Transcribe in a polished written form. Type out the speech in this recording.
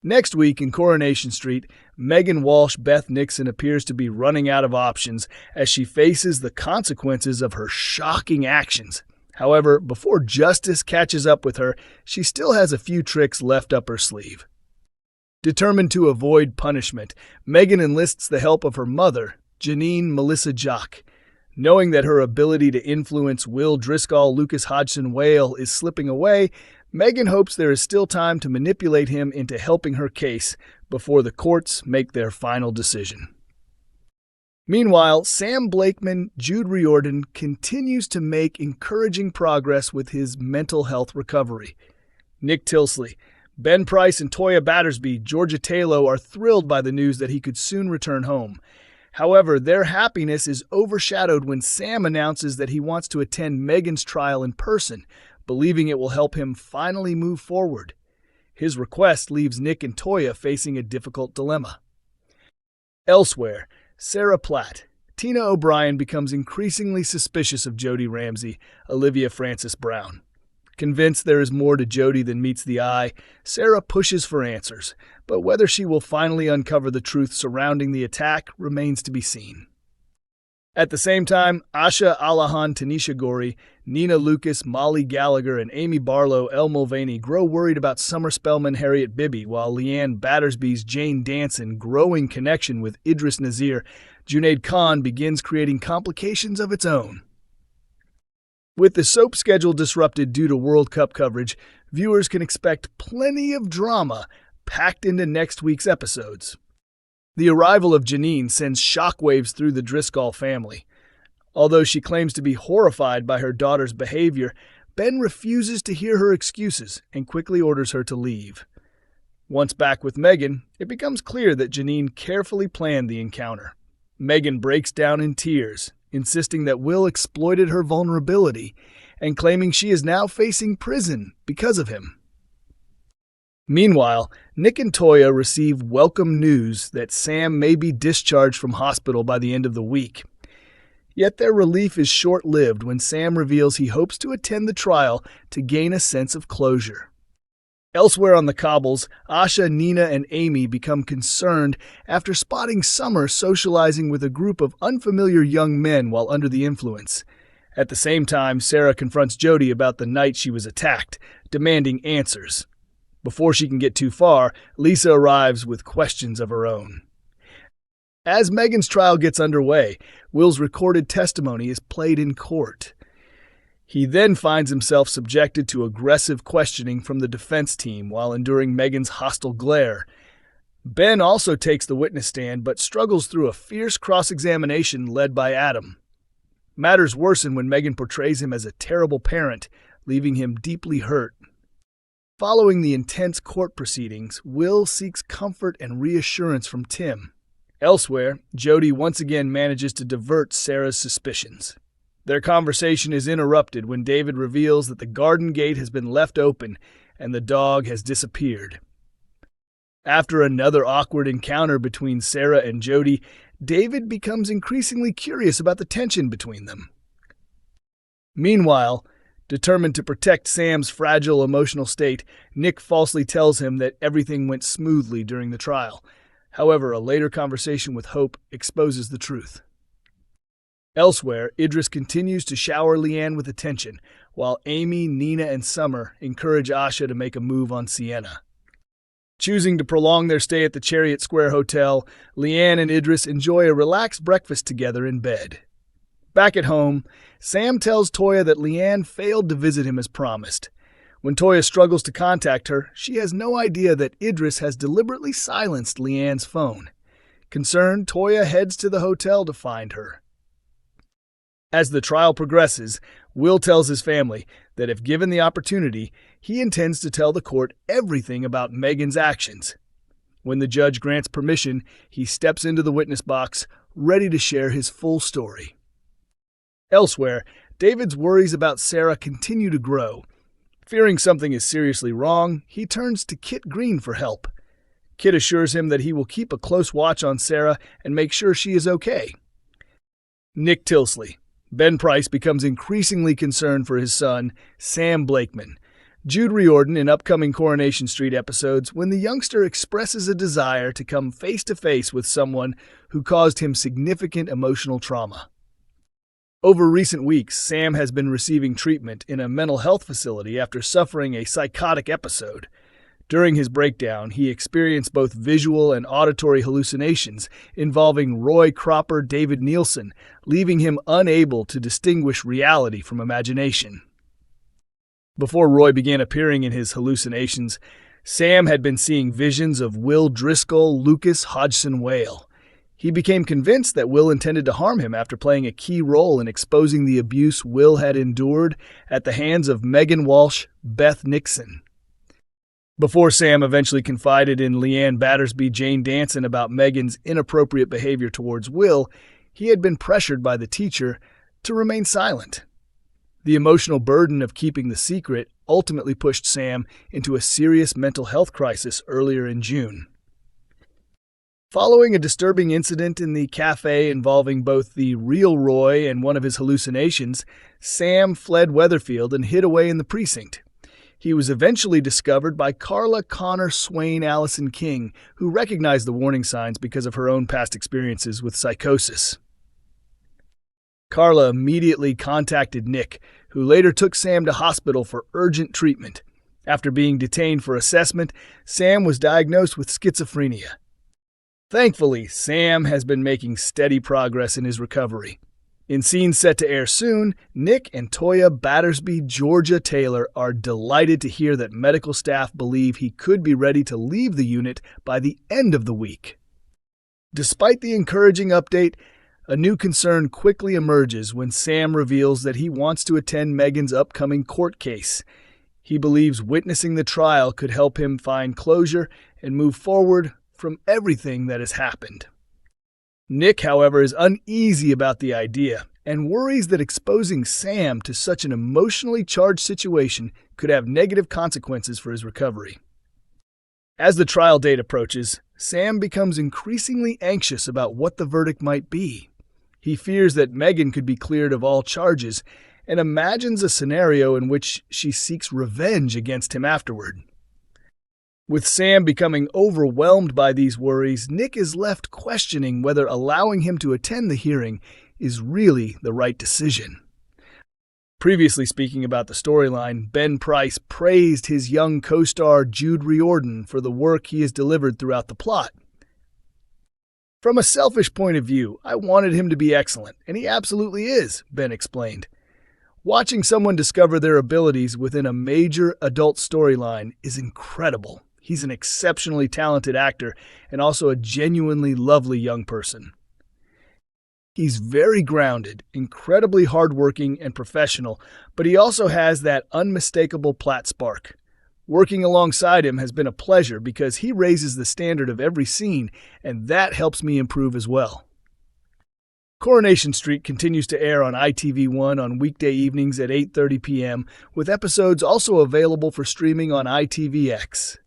Next week in Coronation Street, Megan Walsh Beth Nixon appears to be running out of options as she faces the consequences of her shocking actions. However, before justice catches up with her, she still has a few tricks left up her sleeve. Determined to avoid punishment, Megan enlists the help of her mother, Janine Melissa Jock. Knowing that her ability to influence Will Driscoll Lucas Hodgson Whale is slipping away, Megan hopes there is still time to manipulate him into helping her case before the courts make their final decision. Meanwhile, Sam Blakeman, Jude Riordan, continues to make encouraging progress with his mental health recovery. Nick Tilsley, Ben Price, and Toyah Battersby, Georgia Talo are thrilled by the news that he could soon return home. However, their happiness is overshadowed when Sam announces that he wants to attend Megan's trial in person, believing it will help him finally move forward. His request leaves Nick and Toyah facing a difficult dilemma. Elsewhere, Sarah Platt, Tina O'Brien becomes increasingly suspicious of Jodie Ramsey, Olivia Francis Brown. Convinced there is more to Jodie than meets the eye, Sarah pushes for answers, but whether she will finally uncover the truth surrounding the attack remains to be seen. At the same time, Asha Alahan, Tanisha Gorey, Nina Lucas, Molly Gallagher, and Amy Barlow, Elle Mulvaney grow worried about Summer Spellman, Harriet Bibby, while Leanne Battersby's Jane Danson growing connection with Idris Nazir, Junaid Khan begins creating complications of its own. With the soap schedule disrupted due to World Cup coverage, viewers can expect plenty of drama packed into next week's episodes. The arrival of Janine sends shockwaves through the Driscoll family. Although she claims to be horrified by her daughter's behavior, Ben refuses to hear her excuses and quickly orders her to leave. Once back with Megan, it becomes clear that Janine carefully planned the encounter. Megan breaks down in tears, insisting that Will exploited her vulnerability and claiming she is now facing prison because of him. Meanwhile, Nick and Toyah receive welcome news that Sam may be discharged from hospital by the end of the week. Yet their relief is short-lived when Sam reveals he hopes to attend the trial to gain a sense of closure. Elsewhere on the cobbles, Asha, Nina, and Amy become concerned after spotting Summer socializing with a group of unfamiliar young men while under the influence. At the same time, Sarah confronts Jodie about the night she was attacked, demanding answers. Before she can get too far, Lisa arrives with questions of her own. As Megan's trial gets underway, Will's recorded testimony is played in court. He then finds himself subjected to aggressive questioning from the defense team while enduring Megan's hostile glare. Ben also takes the witness stand but struggles through a fierce cross-examination led by Adam. Matters worsen when Megan portrays him as a terrible parent, leaving him deeply hurt. Following the intense court proceedings, Will seeks comfort and reassurance from Tim. Elsewhere, Jodie once again manages to divert Sarah's suspicions. Their conversation is interrupted when David reveals that the garden gate has been left open and the dog has disappeared. After another awkward encounter between Sarah and Jodie, David becomes increasingly curious about the tension between them. Meanwhile, determined to protect Sam's fragile emotional state, Nick falsely tells him that everything went smoothly during the trial. However, a later conversation with Hope exposes the truth. Elsewhere, Idris continues to shower Leanne with attention, while Amy, Nina, and Summer encourage Asha to make a move on Sienna. Choosing to prolong their stay at the Chariot Square Hotel, Leanne and Idris enjoy a relaxed breakfast together in bed. Back at home, Sam tells Toyah that Leanne failed to visit him as promised. When Toyah struggles to contact her, she has no idea that Idris has deliberately silenced Leanne's phone. Concerned, Toyah heads to the hotel to find her. As the trial progresses, Will tells his family that if given the opportunity, he intends to tell the court everything about Megan's actions. When the judge grants permission, he steps into the witness box, ready to share his full story. Elsewhere, David's worries about Sarah continue to grow. Fearing something is seriously wrong, he turns to Kit Green for help. Kit assures him that he will keep a close watch on Sarah and make sure she is okay. Nick Tilsley. Ben Price becomes increasingly concerned for his son, Sam Blakeman. Jude Riordan in upcoming Coronation Street episodes when the youngster expresses a desire to come face-to-face with someone who caused him significant emotional trauma. Over recent weeks, Sam has been receiving treatment in a mental health facility after suffering a psychotic episode. During his breakdown, he experienced both visual and auditory hallucinations involving Roy Cropper David Nielsen, leaving him unable to distinguish reality from imagination. Before Roy began appearing in his hallucinations, Sam had been seeing visions of Will Driscoll Lucas Hodgson Whale. He became convinced that Will intended to harm him after playing a key role in exposing the abuse Will had endured at the hands of Megan Walsh, Beth Nixon. Before Sam eventually confided in Leanne Battersby Jane Danson about Megan's inappropriate behavior towards Will, he had been pressured by the teacher to remain silent. The emotional burden of keeping the secret ultimately pushed Sam into a serious mental health crisis earlier in June. Following a disturbing incident in the cafe involving both the real Roy and one of his hallucinations, Sam fled Weatherfield and hid away in the precinct. He was eventually discovered by Carla Connor Swain Allison King, who recognized the warning signs because of her own past experiences with psychosis. Carla immediately contacted Nick, who later took Sam to hospital for urgent treatment. After being detained for assessment, Sam was diagnosed with schizophrenia. Thankfully, Sam has been making steady progress in his recovery. In scenes set to air soon, Nick and Toyah Battersby Georgia Taylor are delighted to hear that medical staff believe he could be ready to leave the unit by the end of the week. Despite the encouraging update, a new concern quickly emerges when Sam reveals that he wants to attend Megan's upcoming court case. He believes witnessing the trial could help him find closure and move forward from everything that has happened. Nick, however, is uneasy about the idea and worries that exposing Sam to such an emotionally charged situation could have negative consequences for his recovery. As the trial date approaches, Sam becomes increasingly anxious about what the verdict might be. He fears that Megan could be cleared of all charges and imagines a scenario in which she seeks revenge against him afterward. With Sam becoming overwhelmed by these worries, Nick is left questioning whether allowing him to attend the hearing is really the right decision. Previously speaking about the storyline, Ben Price praised his young co-star Jude Riordan for the work he has delivered throughout the plot. From a selfish point of view, I wanted him to be excellent, and he absolutely is, Ben explained. Watching someone discover their abilities within a major adult storyline is incredible. He's an exceptionally talented actor and also a genuinely lovely young person. He's very grounded, incredibly hardworking and professional, but he also has that unmistakable Platt spark. Working alongside him has been a pleasure because he raises the standard of every scene, and that helps me improve as well. Coronation Street continues to air on ITV1 on weekday evenings at 8:30 p.m., with episodes also available for streaming on ITVX.